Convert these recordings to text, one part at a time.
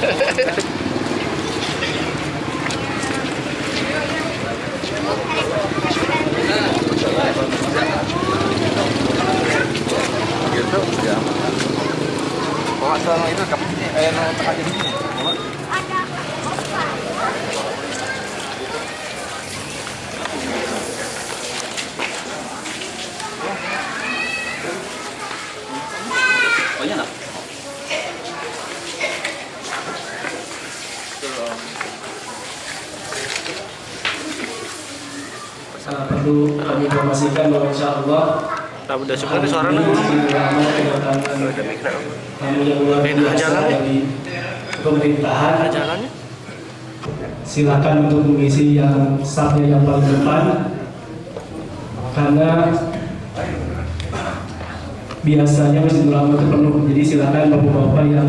Gitu ya. Bawa sarung itu kapnya tengah jadi ini. Banyak enggak? Perlu kami informasikan bahwa insya Allah Tak udah sebenarnya suaranya kami yang luar biasa dari pemerintahan. jalannya. Silakan untuk mengisi yang staffnya yang paling depan, karena biasanya masjid ulama itu penuh. Jadi silakan bapak-bapak yang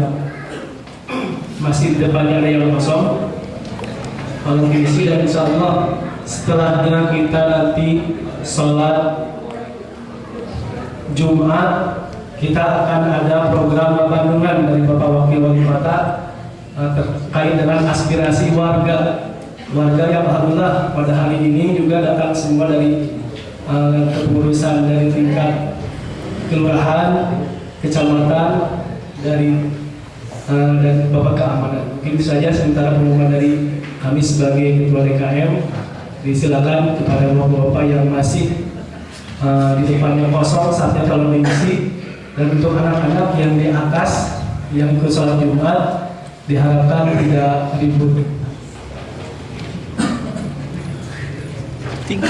masih di depannya ada yang kosong, tolong diisi. Dan insya Allah setelahnya kita nanti sholat Jumat, kita akan ada program bandungan dari Bapak Wakil Wali Kota terkait dengan aspirasi warga yang alhamdulillah pada hari ini juga datang semua dari kepengurusan dari tingkat kelurahan, kecamatan, dari Bapak Keamanan. Mungkin itu saja sementara pengumuman dari kami sebagai Ketua DKM. Disilakan kepada bapak-bapak yang masih di depannya kosong saatnya kalau mengisi. Dan untuk anak-anak yang di atas yang ikut sholat Jumat diharapkan tidak ribut. Tingkat.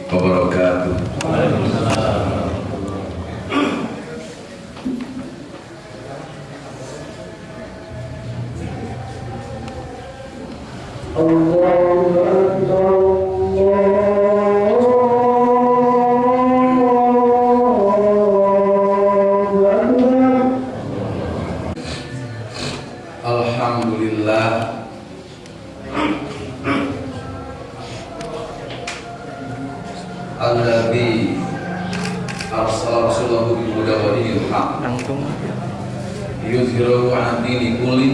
Wabarakatuh. Alhamdulillah, alladzi arsala rasulahu bil huda wa dinil haq yuzhiruhu 'ala dini kulli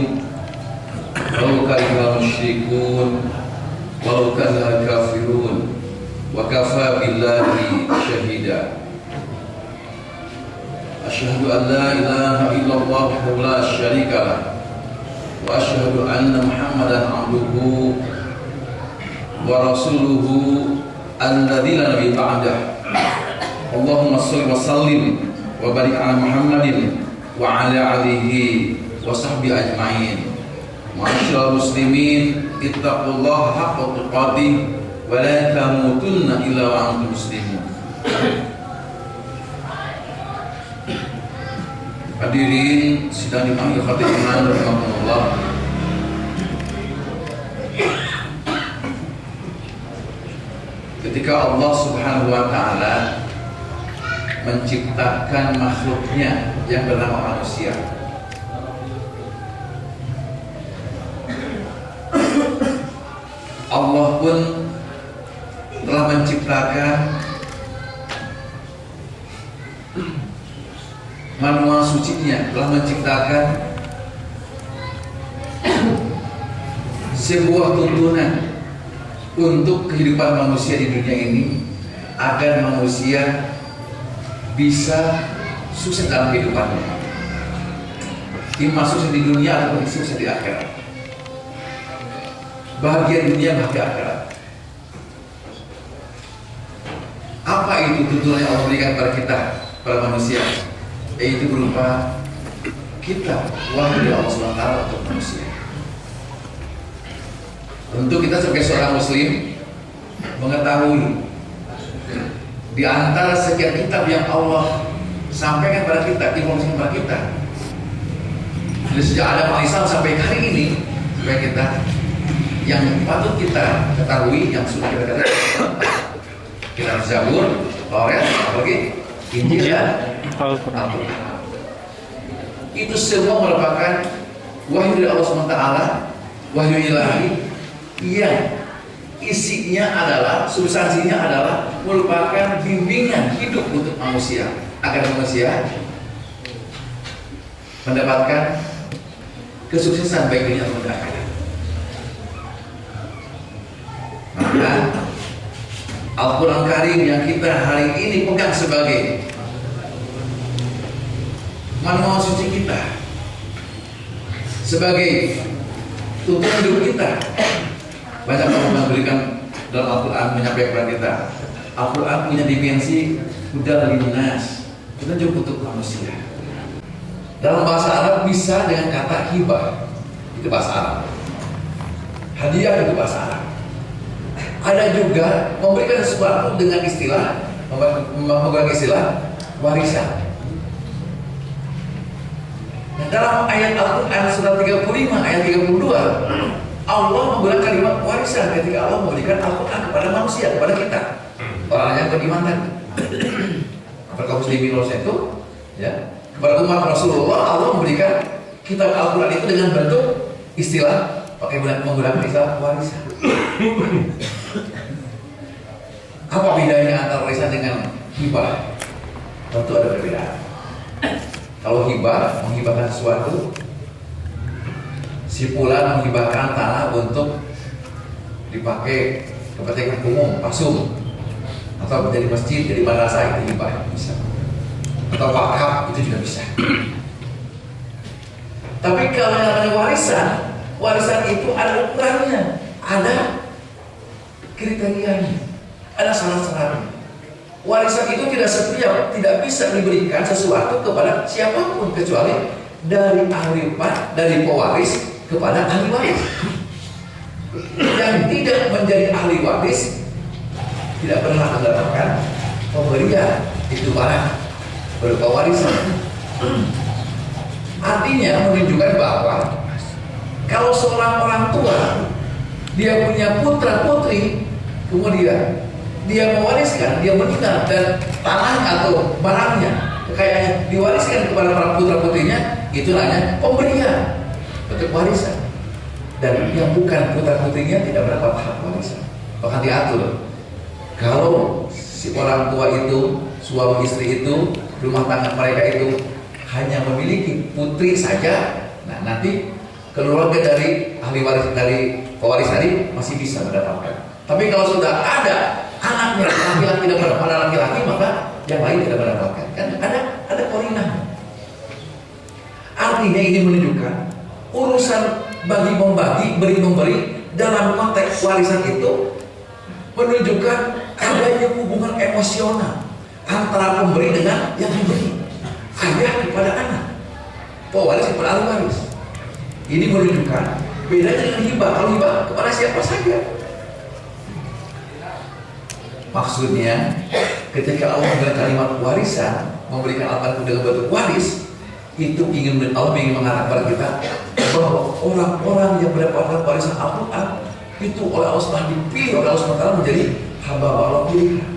walau karihal musyrikun walau karihal kafirun wa kafa billahi syahida. Asyhadu an la ilaha illallah wahdahu la syarika lah wa asyhadu anna Muhammadan abduhu wa rasuluhu alladzi la nabiyya ba'dah. Allahumma shalli wa sallim wa barik ala Muhammadin wa ala alihi wa sahbihi ajma'in. Ma'asyiral muslimin, ittaqullaha haqqa tuqatih wa la tamutunna illa wa antum muslimun. Hadirin sidang imam khatib iman rahimakumullah. Ketika Allah Subhanahu wa taala menciptakan makhluknya yang bernama manusia, Allah pun telah menciptakan manual sucinya, telah menciptakan sebuah tuntunan untuk kehidupan manusia di dunia ini, agar manusia bisa sukses dalam kehidupannya, imma sukses di dunia ataupun sukses di akhirat, bahagia dunia, bahagia akhirat. Apa itu tuntunan yang Allah berikan kepada kita, para manusia? Yaitu berupa kita wahyu dari Allah SWT untuk manusia. Tentu kita sebagai seorang muslim mengetahui di antara sekian kitab yang Allah sampaikan kepada kita, informasi kepada kita, dari sejak Adam alaihissalam sampai hari ini, supaya kita yang patut kita ketahui, yang sudah kita ketahui, kita Zabur, Taurat, apalagi Injil dan Al-Quran. Itu semua merupakan wahyu dari Allah SWT, wahyu ilahi yang isinya adalah, substansinya adalah merupakan bimbingan hidup untuk manusia, agar manusia mendapatkan kesuksesan baik dunia maupun akhirat. Maka Al-Quran Karim yang kita hari ini pegang sebagai manual suci kita, sebagai tuntunan hidup kita. Banyak orang memberikan dalam Al-Quran menyampaikan kepada kita, Al-Quran punya dimensi hudal linnas, petunjuk untuk manusia. Dalam bahasa Arab bisa dengan kata hibah, itu bahasa Arab. Hadiah itu bahasa Arab. Ada juga memberikan sesuatu dengan istilah, menggunakan istilah warisan. Nah, dalam ayat Al-Quran surat 35 ayat 32, Allah menggunakan kalimat warisan ketika Allah memberikan Al-Quran kepada manusia, kepada kita, orang yang beriman tadi. Kepada kaum muslimin itu, ya, kepada umat Rasulullah, Allah memberikan kitab Al-Quran itu dengan bentuk istilah, menggunakan istilah warisan. Apa bedanya antara warisan dengan hibah? Tentu ada perbedaan. Kalau hibah, menghibahkan sesuatu, si fulan menghibahkan tanah untuk dipakai kepentingan umum, pasum, atau menjadi masjid, jadi madrasah, itu hibah, bisa. Atau wakaf, itu juga bisa. Tapi kalau yang namanya warisan, warisan itu ada ukurannya, ada kriterianya, ada syarat-syaratnya. Warisan itu tidak setiap, tidak bisa diberikan sesuatu kepada siapapun kecuali dari ahli waris, dari pewaris kepada ahli waris. Yang tidak menjadi ahli waris tidak pernah mendapatkan pemberian itu barang berupa warisan. Artinya menunjukkan bahwa kalau seorang orang tua dia punya putra putri, kemudian dia mewariskan, dia meninggal dan tanahnya atau barangnya, kekayaannya diwariskan kepada para putra putrinya, itu namanya pemberian bentuk warisan. Dan yang bukan putra putrinya tidak mendapat hak warisan. Bahkan diatur kalau si orang tua itu, suami istri itu, rumah tangga mereka itu hanya memiliki putri saja, nah nanti keluarga dari ahli waris, dari pewaris tadi masih bisa mendapatkan. Tapi kalau sudah ada anaknya laki-laki tidak mendapatkan laki-laki, maka yang lain tidak mendapatkan. Kan ada korinah. Artinya ini menunjukkan urusan bagi membagi, beri memberi dalam konteks warisan itu menunjukkan adanya hubungan emosional antara pemberi dengan yang diberi. Ayah kepada anak, pewaris kepada ahli waris. Ini menunjukkan bedanya dengan hibah. Kalau hibah kepada siapa saja. Maksudnya, ketika Allah memberikan kalimat warisan, memberikan Al-Quran dengan bentuk waris, itu Allah ingin mengatakan kepada kita bahwa orang-orang yang mendapatkan warisan Al-Quran itu oleh Allah telah dipilih oleh Allah SWT menjadi hamba Allah pilihan.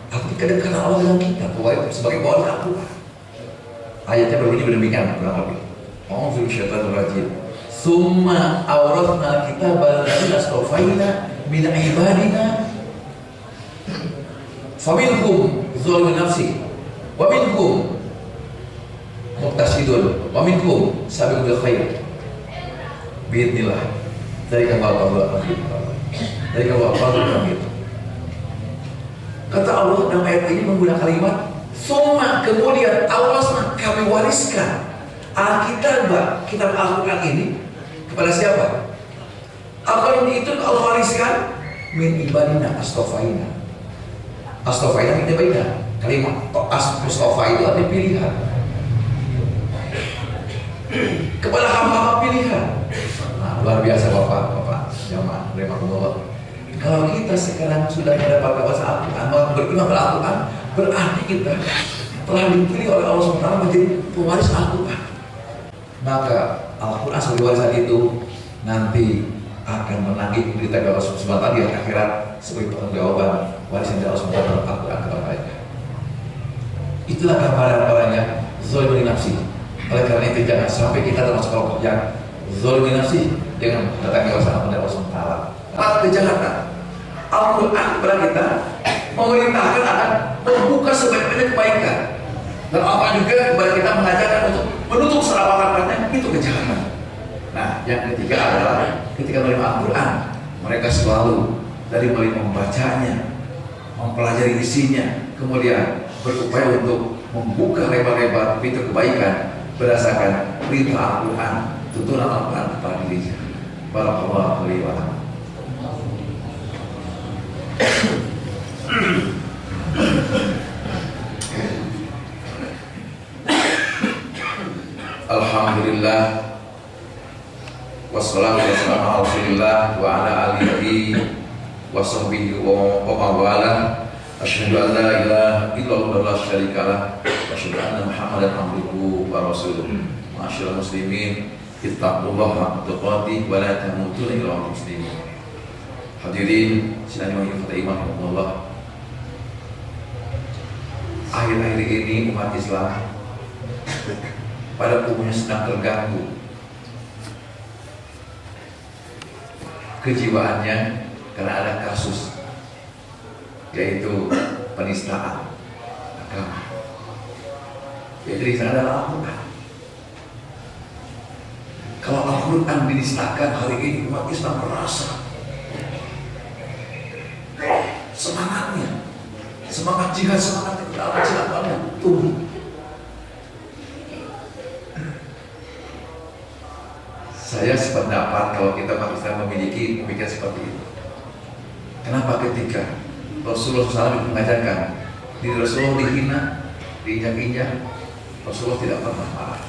Arti kedekatan Allah dengan kita sebagai pewaris Al-Quran. Ayatnya berbunyi demikian kurang lebih. A'udzu bisyaitonir rajim. Summa awrathna kitabal ladzina astafaina min ibadina faminhum zalimun nafsi wa minhum muqtasidun wa minhum sabiqun bil khair biidznillah. Dari kabar-kabar kata Allah dalam ayat ini menggunakan kalimat summa, kemudian Allah kami wariskan Alkitab, kitab Al-Quran ini kepada siapa? Al-Quran itu Allah wariskan min ibadina astofaina. Astofaina min ibadina. Kalimat astofa itu artinya pilihan. Kepada hamba-hamba pilihan. Nah, luar biasa Bapak jamaah rahimakumullah. Kalau kita sekarang sudah mendapatkan bahasa Al-Quran, beriman pada Al-Quran, berarti kita telah dipilih oleh Allah SWT menjadi pewaris Al-Quran. Maka Al-Quran sebagai warisan itu nanti akan menagih berita Allah SWT di akhirat sebagai pertanggungjawaban warisan dari Allah SWT Al-Quran kepada mereka. Itulah gambaran-gambarannya zalimun nafsi. Oleh karena itu jangan sampai kita termasuk kelompok yang zalimun nafsi dengan datangnya warisan dari Allah SWT. Kejahatan Al-Quran kepada kita memerintahkan akan membuka sebanyak-banyak kebaikan, dan Allah juga kepada kita mengajarkan untuk menutup serapat-rapatnya, itu kejahatan. Nah, yang ketiga adalah ketika menerima Al-Quran, mereka selalu dari mulai membacanya, mempelajari isinya, kemudian berupaya untuk membuka lebar-lebar pintu kebaikan berdasarkan perintah Al-Quran, tuntunan Al-Quran kepada dirinya. Barakallahu alaihi wa sallam. Alhamdulillah, wassalatu wassalamu ala Rasulillah wa ala alihi wa sahbihi wa mawala. Asyhadu an la ilaha illallah wa la syarika lah, wa asyhadu anna Muhammadan abduhu wa rasuluh. Ma'asyiral muslimin, ittaqullaha haqqa tuqatih wa la tamutunna illa wa antum muslimun. Hadirin sidang yang Allah, akhir-akhir ini umat Islam pada umumnya sedang terganggu kejiwaannya karena ada kasus, yaitu penistaan agama. Yaitu di sana adalah Al-Quran. Kalau Al-Quran dinistakan hari ini, umat Islam merasa semangatnya, semangat jihad, semangat dalam jihadnya tumbuh. Saya sependapat kalau kita umat Islam memiliki pemikiran seperti itu. Kenapa ketika Rasulullah SAW mengajarkan diri Rasulullah dihina, diinjak-injak, Rasulullah tidak pernah marah.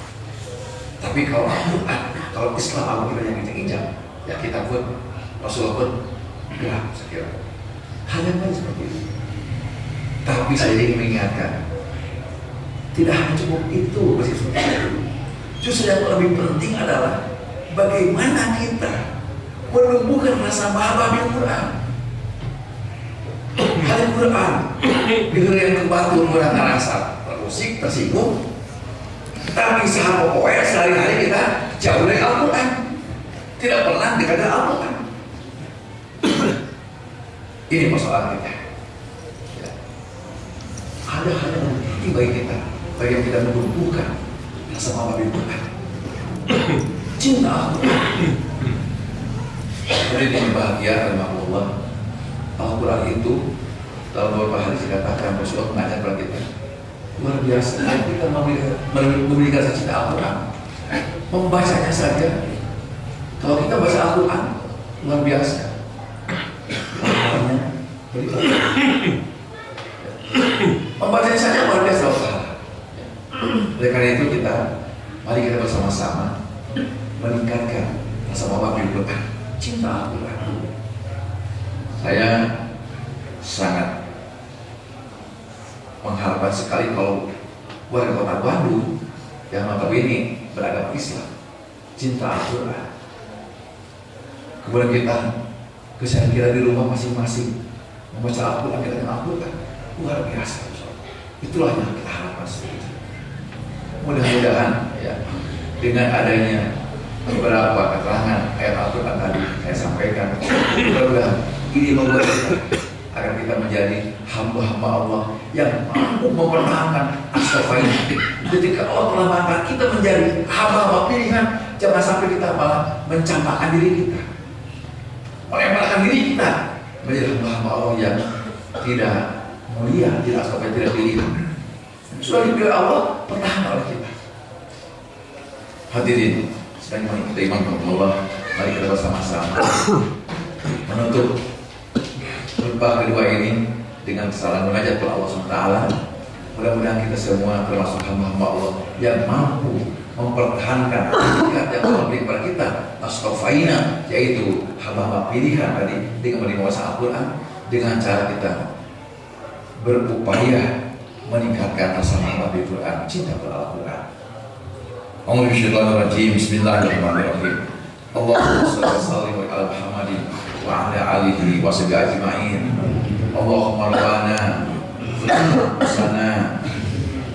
Tapi kalau Al-Quran, kalau Islam Al-Quran yang diinjak-injak, ya kita pun, Rasulullah pun gerak, saya kira. Hal yang lain seperti itu. Tapi saya ingin mengingatkan, tidak hanya cukup itu bersih seperti itu. Justru yang lebih penting adalah bagaimana kita menumbuhkan rasa mahabbah bil Quran. Al Quran dengar yang kebatul merasa rasa terusik, tersinggung. Tapi sehari pokoknya sehari-hari kita jauh dari Al-Quran, tidak pernah dekat dengan Al-Quran. Ini persoalan kita. Ya. Ada hal yang penting bagi kita, bagi yang kita menumbuhkan rasa mahabbah bil Quran, cinta Al-Quran. Jadi yang bahagia karena Allah, Al-Quran itu dalam beberapa hari dikatakan Rasulullah mengajar kepada kita luar biasa. Kita memiliki rasa cinta Al-Quran, membacanya saja. Kalau kita baca Al-Quran luar biasa. Membacanya saja luar biasa. Oleh karena itu mari kita bersama-sama meningkatkan rasa mahabbah bil Quran, cinta Al-Quran. Saya sangat mengharapkan sekali kalau warga kota Bandung yang notabene beragama Islam cinta Al-Quran, kemudian kita keseharian kita di rumah masing-masing membaca Al-Quran, kita dengan Al-Quran luar biasa. Itulah yang kita harapkan seperti itu. Mudah-mudahan ya, dengan adanya beberapa keterangan ayat Al-Quran tadi saya sampaikan, mudah-mudahan ini membuat kita agar kita menjadi hamba-hamba Allah yang mampu mempertahankan as-safain. Ketika Allah telah mengangkat kita menjadi hamba-hamba pilihan, jangan sampai kita malah mencampakkan diri kita, melemparkan diri kita menjadi hamba-hamba Allah yang tidak mulia, tidak as-safain, tidak pilihan. Sudah dipilih Allah, pertahankan oleh kita. Hadirin sedang kita iman Allah, mari kita bersama-sama menutup khutbah kedua ini dengan kesalahan mengajak kepada Allah SWT. Mudah-mudahan kita semua termasuk hamba-hamba Allah yang mampu mempertahankan hakikat yang Allah beri kepada kita, as-safaina, yaitu hamba-hamba pilihan tadi, dengan menguasai Al-Quran, dengan cara kita berupaya meningkatkan rasa mahabbah bil Quran, cinta kepada Al-Quran. Bismillahirrahmanirrahim. Allahumma shalli ala Muhammadin wa ala alihi wa sahbihi ajma'in. Allahumma rabbana sana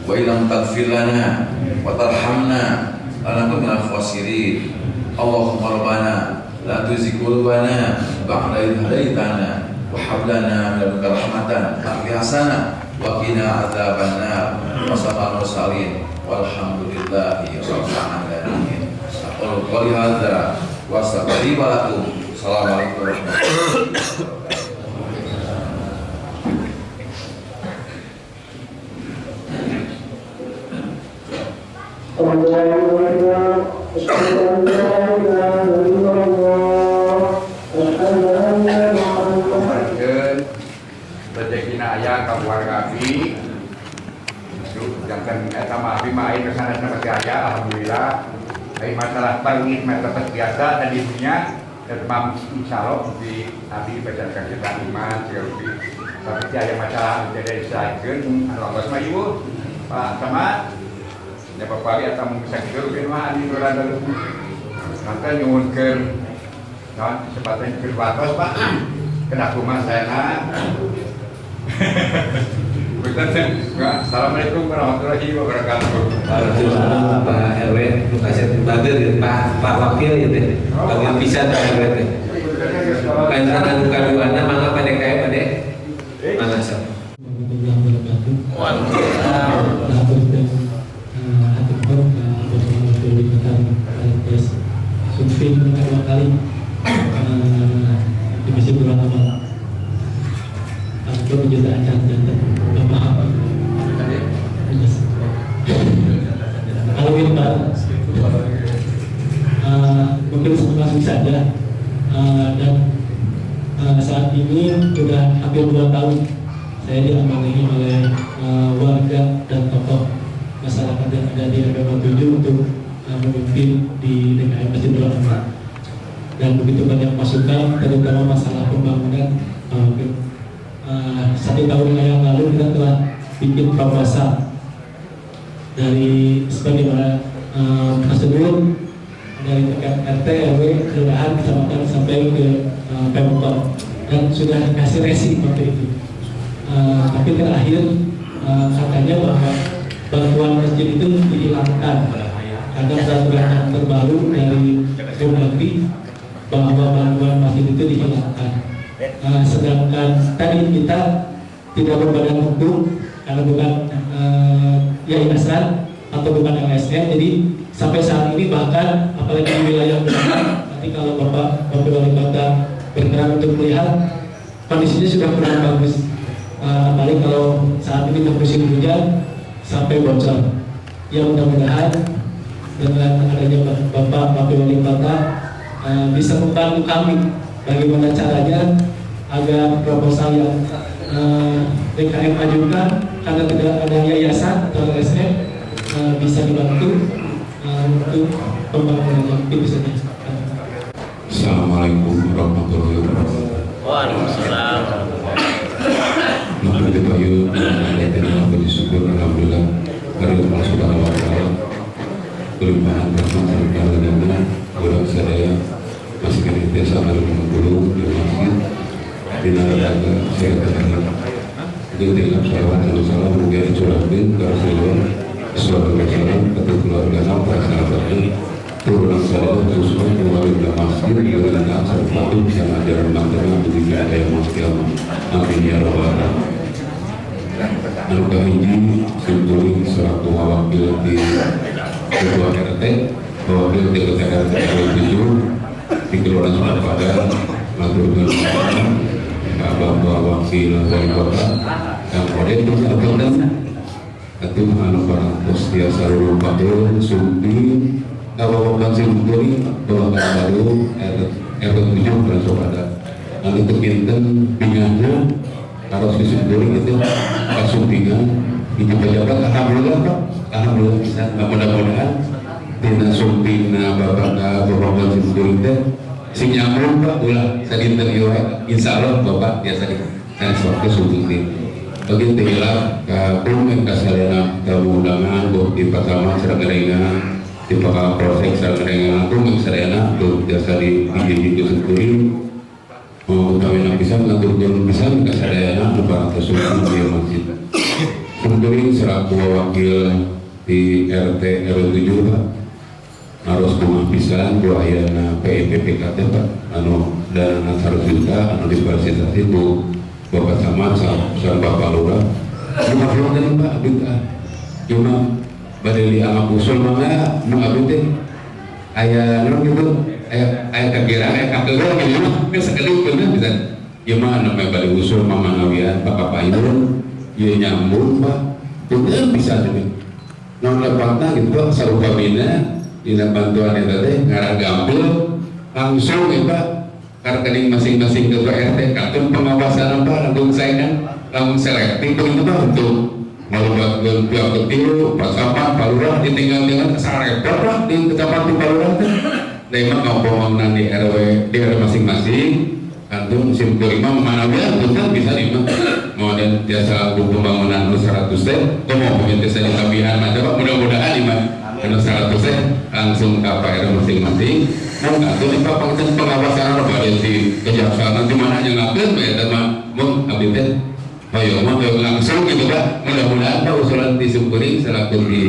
wa ilam taghfir lana wa tarhamna lanakunna minal khasirin. Allahumma rabbana la tuzigh qulubana ba'da idh hadaytana wa hab lana min ladunka rahmatan wa hasanah wa qina adzabannar. Wassalamu mursalin walhamdulillahi rabbil alamin. Aqulu qouli hadza wa astaghfiru lakum. Assalamualaikum warahmatullahi rezekina aya ka keluarga abi jangan eta mah abi mah aing kesana sama aya alhamdulillah. Ai masalah permit mah tetap biasa tadinya tetap insyaallah di abi bacakan kita iman sekali tapi aya masalah jadi disaikeun Allah mah ibu Pak sama ya Bapak ya tamu bisa keur mah di luar dalu nanti nyuwunkeun naon kesempatan keur watos Pak kena kumaha saena. Assalamualaikum warahmatullahi wabarakatuh. Waalaikumsalam Pak RW, kasih bager Pak Wakil ya teh. Bagian pisan Pak RW teh. Lantaran kaduana mangga pada kae pada mana sok. Sumpin kedua kali di misi bulan awal. Aku jutaan jantan Bapak apa? Halloween Pak. Mungkin langsung saja dan saat ini sudah hampir 2 tahun saya diamanai oleh warga dan tokoh masyarakat yang ada di RW 7 untuk memimpin di DKM Masjid Nurul Aman. Dan begitu banyak masukan terutama masalah pembangunan. 1 tahun yang lalu kita telah bikin proposal dari sebagaimana prosedur dari RT, RW, kelurahan, kecamatan sampai ke Pemkot dan sudah dikasih resi waktu itu. Tapi terakhir katanya bahwa bantuan masjid itu dihilangkan. Ada peraturan yang terbaru dari Kemendagri bahwa bantuan masjid itu dihilangkan. Sedangkan tadi kita tidak berbadan hukum karena bukan yayasan atau bukan LSM, jadi sampai saat ini bahkan apalagi di wilayah Bogor, nanti kalau Bapak Wakil Wali Kota berkenan untuk melihat kondisinya sudah kurang bagus, apalagi kalau saat ini musim hujan sampai bocor. Ya mudah-mudahan dengan adanya Bapak Wakil Wali Kota bisa membantu kami bagaimana caranya agar proposal yang DKM ajukan karena tidak ada yayasan atau LSM bisa dibantu untuk pembangunan yang lebih bisa dilakukan. Assalamualaikum warahmatullahi wabarakatuh. Waalaikumsalam. Maka kita yuk kita bersyukur alhamdulillah dari Allah Subhanahu wa taala kelimpahan rahmat serta ridhonya orang sadaya masih kini biasa ada 50 di masjid di neraka saya katakan itu dalam salawat dan salam menjadi curahkan ke Rasulullah sallallahu alaihi wasallam kepada keluarga sampai sahabatnya turunan saya khususnya keluarga dalam masjid dengan serta bisa ajaran mantra begitu ada yang masih amin ya rabbal alamin. Anugerah ini sebetulnya selaku wakil di ketua RT, wakil di ketua RT RW 7 di Kelurahan Sukapada, Maturkan Bapak Wakil Wali Kota, yang kode itu dan itu anak barang postia sarul patul sumpi kawawakan simpuri bawa baru RT 7 dan Sukapada. Nanti kepinten pingannya kalau simpuri itu kasumpingan itu pejabat alhamdulillah bisa mudah-mudahan dina sumpina bapak simpuri itu si nyambung Pak ulah sadinten ieu insyaallah Bapak biasa di suatu sumping begitu hilang ka pun ka salena tamu undangan di Patama Seragerengan di Pakal Polsek Seragerengan pun sarena tuh biasa di itu simpuri mau kawin bisa ngaturkeun bisa ka sadayana lebaran tersebut di masjid. Simpuri selaku wakil di RT RW 7 Pak harus mengapisan buayana PIPPKT Pak anu dan 100 juta anu difasilitasi Bu Bapak Camat sama Bapak Lurah cuma belum tadi Pak abdi cuma badai anak usul mana nu abdi teh aya nu gitu aya kagera aya kakeureun gitu mah geus sekali bener bisa ieu mah anu badai usul mamanawian pakapayun ieu nyambung Pak bener bisa teh non lepatna gitu Pak sarupa bina dina bantuan eta teh ngaragampil langsung ya Pak rekening masing-masing ketua RT katun pengawasan apa langsung saya kan langsung selektif itu Pak untuk melibatkan pihak ketiru, pasapan, palurah ditinggal-tinggal kesarepot lah di kecamatan palurah teh dari mah ngomong di RW di RW masing-masing kantung musim kelima memanawian betul bisa dimana mau dan biasa pembangunan 100 teh kok mau punya desa di Tabihan aja Pak mudah-mudahan di mana 100 teh langsung ke RW masing-masing mau kantung Pak pengawasan apa di kejaksaan di mana aja ngakeun ya teman mun abdi teh ayo mah langsung gitu Pak mudah-mudahan Pak usulan disyukuri selaku di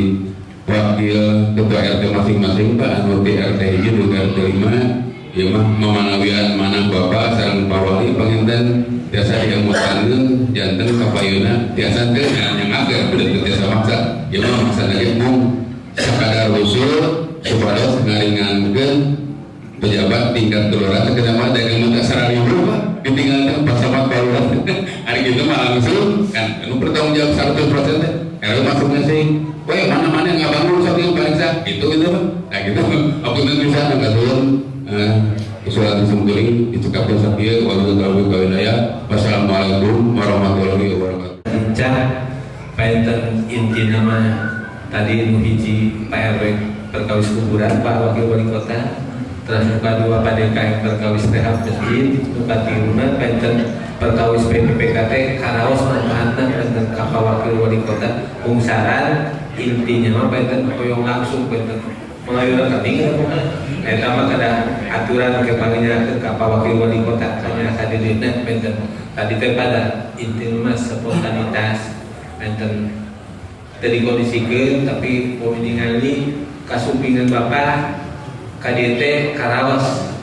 wakil ketua RT masing-masing Pak anu di RT hiji juga RT 5 ya mah memanawian mana Bapak sareng Pak Wali panginten biasa diamutankeun janten kapayuna biasa teh nyangakeun bener biasa maksa ya mah maksa lagi mung sakadar usul supados ngaringankeun pejabat tingkat kelurahan sekedar dagang muda sararibu Pak ditinggalkan pasamat palurah hari gitu mah langsung kan anu bertanggung jawab 100% teh kalau masuknya sih weh mana-mana yang nggak bangun satu yang paling sah gitu Pak nah gitu aku nanti bisa nggak turun usulan disembeli dicukupkan sakit wabillahi taufiq wassalamualaikum warahmatullahi wabarakatuh Cak painten inti nama tadi nu hiji Pak RW perkawis kuburan Pak Wakil Wali Kota terus nuka dua PDKM perkawis rehab masjid nuka tiruna painten perkawis PPPKT karaos manfaatna painten Kapa Wakil Wali Kota bungsaran intinya mah painten hoyong langsung painten mengayuran ketinggalan pokoknya eta mah kada aturan kepanggilnya ke Kapa Wakil Wali Kota hanya hadirina painten tadi teh pada inti mah spontanitas painten tadi kondisikeun tapi mau ningali kasumpingan Bapak KDT karawas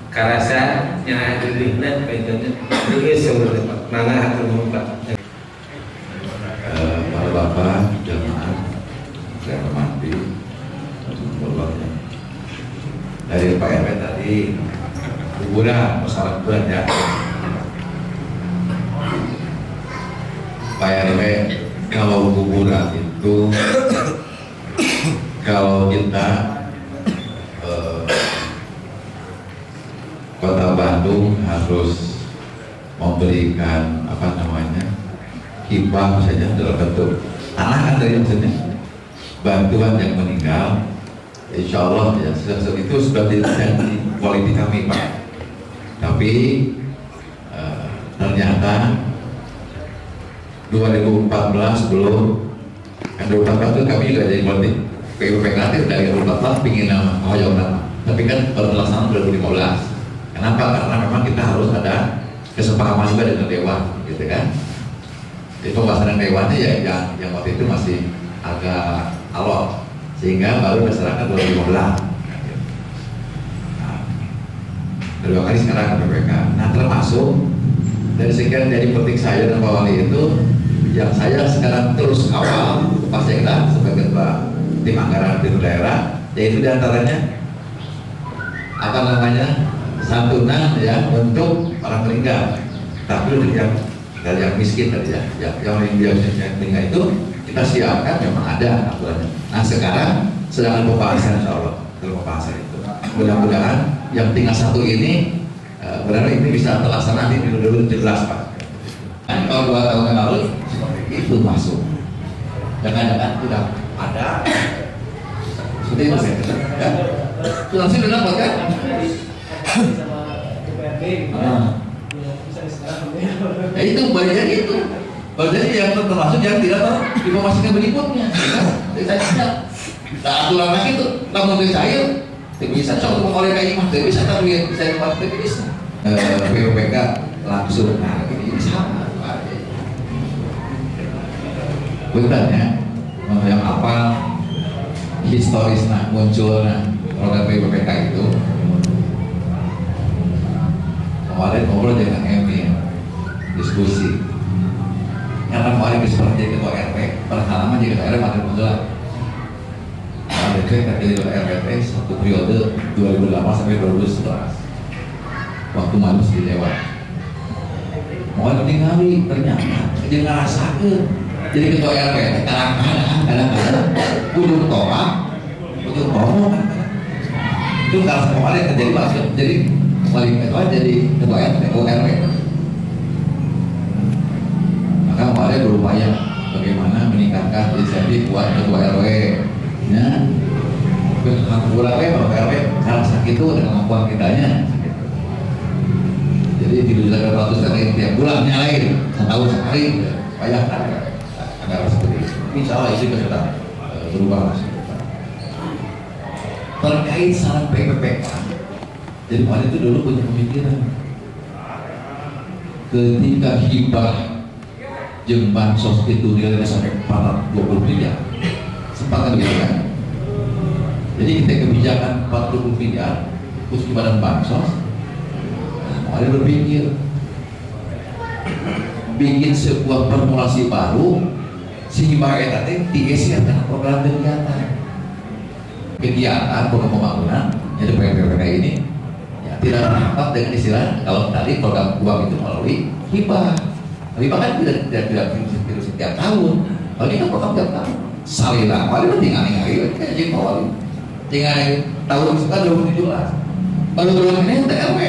karasa nya hadirina painten geus saudara Pak mangga hatur nuhun Pak para bapak jamaah saya hormati dari Pak RW tadi kuburan masalah kuburan ya Pak RW kalau kuburan itu kalau kita Kota Bandung harus memberikan apa namanya hibah saja dalam bentuk tanah kan dari maksudnya bantuan yang meninggal insya Allah ya itu sudah jadi politik kami Pak tapi ternyata 2014 belum kan 2014 itu kami juga jadi politik PPPKT dari 2014 pingin nama hoyong nama tapi kan baru pelaksanaan 2015 kenapa? Karena memang kita harus ada kesepahaman juga dengan Dewan gitu kan jadi pembahasan Dewannya ya yang waktu itu masih agak alot sehingga baru masyarakat 2015 nah, kedua kali sekarang PPK nah termasuk dari sekian jadi penting saya dan Pak Wali itu yang saya sekarang terus awal Pak Sekda sebagai ketua tim anggaran di daerah yaitu diantaranya apa namanya santunan ya untuk orang meninggal tapi untuk yang dari yang miskin tadi ya yang meninggal itu kita siapkan memang ada aturannya nah sekarang sedang pembahasan insya Allah dalam pembahasan itu mudah-mudahan yang tinggal satu ini benar ini bisa terlaksana di 2017 Pak kalau 2 tahun yang lalu seperti itu masuk jangan-jangan tidak ada seperti itu ya langsung dengar kan ya itu baliknya gitu baliknya yang termasuk yang tidak diinformasikan berikutnya jadi saya tidak aturan lagi itu namun dari saya tidak bisa contoh oleh kayak imah tidak bisa tapi saya lupa tidak bisa PPK langsung nah ini sama benarnya yang apa historis muncul program PPK itu kemarin ngobrol dengan Emi diskusi karena kemarin bisa jadi ketua RW, pertama jadi ketua RW makin menjelang. Ada kan jadi ketua RW satu periode 2008 sampai 2011. Waktu malu di Dewa. Mau tinggali ternyata dia ngerasakan jadi ketua RW kadang-kadang ujung tomak itu ngerasa kemarin terjadi masuk jadi kembali ketua jadi ketua RW. Maka kemarin berupaya bagaimana meningkatkan insentif buat ketua RW ya ketua RW kalau sakit itu dengan kemampuan kitanya jadi 700 dari tiap bulan nyalain setahun sekali banyak ada seperti itu. Insya Allah isi sudah berubah terkait saran PPPK. Jadi kemarin itu dulu punya pemikiran ketika hibah jemban sos itu nilainya sampai 420 miliar sempat kan gitu kan. Jadi kita kebijakan 40 miliar khusus badan bansos ada berpikir bikin sebuah formulasi baru sehingga kita digeser dengan program kegiatan program pembangunan jadi PPPK ini ya, tidak rapat dengan istilah kalau tadi program uang itu melalui hibah kan tidak setiap tahun kalau ini kan program tiap tahun salilah wali tinggal kayak jadi wali tinggal tahun sekitar 2017 baru turun ini untuk RW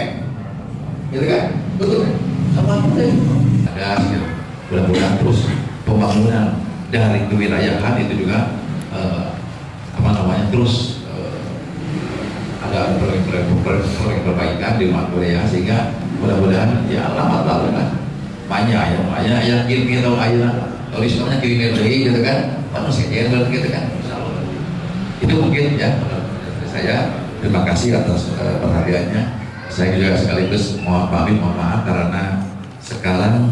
gitu kan, betul kan? Sama itu ada mudah-mudahan terus pembangunan dari kewilayahan itu juga terus ada perbaikan di wilayah sehingga mudah-mudahan ya lama lah banyak yang kirim atau aja kalau istilahnya kirim gitu kan, kan masih gitu kan, itu mungkin ya saya terima kasih atas perhatiannya. Saya juga sekaligus mohon maaf karena sekarang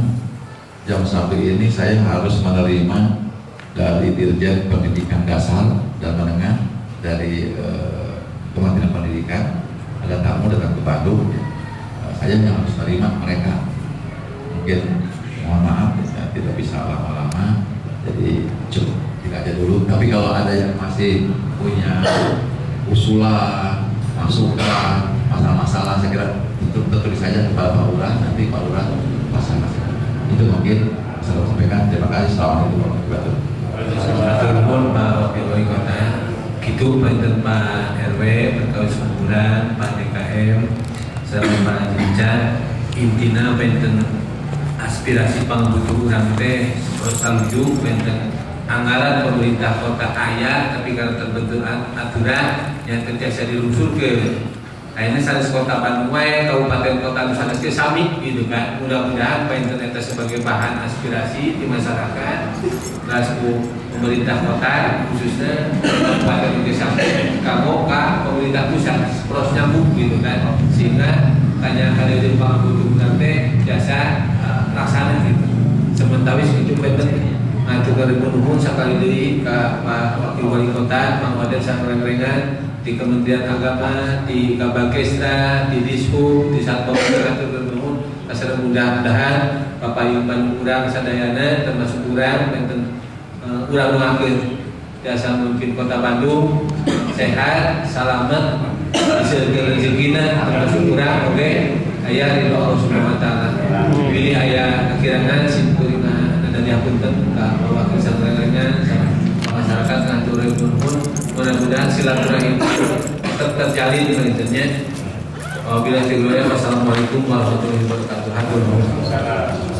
jam 1 ini saya harus menerima dari Dirjen Pendidikan Dasar dan Menengah dari Kementerian Pendidikan ada tamu datang ke Bandung. Saya yang harus menerima mereka. Mungkin mohon maaf ya, tidak bisa lama-lama. Jadi cukup tidak aja dulu. Tapi kalau ada yang masih punya usulan, masukan masalah-masalah saya kira tulis saja kepada Pak Lurah, nanti Pak Lurah pasangan itu mungkin saya sampaikan. Terima kasih. Assalamualaikum warahmatullahi wabarakatuh. Nuhun Pak Wakil Wali Kota, gitu Pak Pak RW, Perkawis Kuburan, Pak DKM, serta Pak Jincan. Intina benten aspirasi pangbutuh urang teh saluju benten anggaran pemerintah kota ayah, tapi kalau terbentuk aturan yang terbiasa dirusul ke akhirnya sanes kota Bandung, kabupaten kota Nusa Tenggara sami gitu kan. Mudah-mudahan internet sebagai bahan aspirasi di masyarakat, lalu pemerintah kota khususnya kabupaten desa kamu pemerintah pusat pros nyambung gitu kan, sehingga tanya di pangbutuh nanti jasa laksana gitu. Sementara itu benten ngatur nuhun sekali deui ka Pak Wakil Wali Kota Mang Waden sareng-rengan di Kementerian Agama, di Kabagesta, di Dishub, di Satpol ngatur nuhun asal mudah-mudahan papayun Bandung urang sadayana termasuk urang benten urang ngakeun jasa memimpin Kota Bandung sehat, selamat, diseukeun rezekina termasuk urang oge aya ridho Allah Subhanahu wa taala. Pilih aya akhiranna simpulna dan diapunten ka wakil sareng-rengan masyarakat ngatur nuhun. Mudah-mudahan silaturahim tetap terjalin dengan internet. Wabillahi taufiq. Wassalamualaikum warahmatullahi wabarakatuh.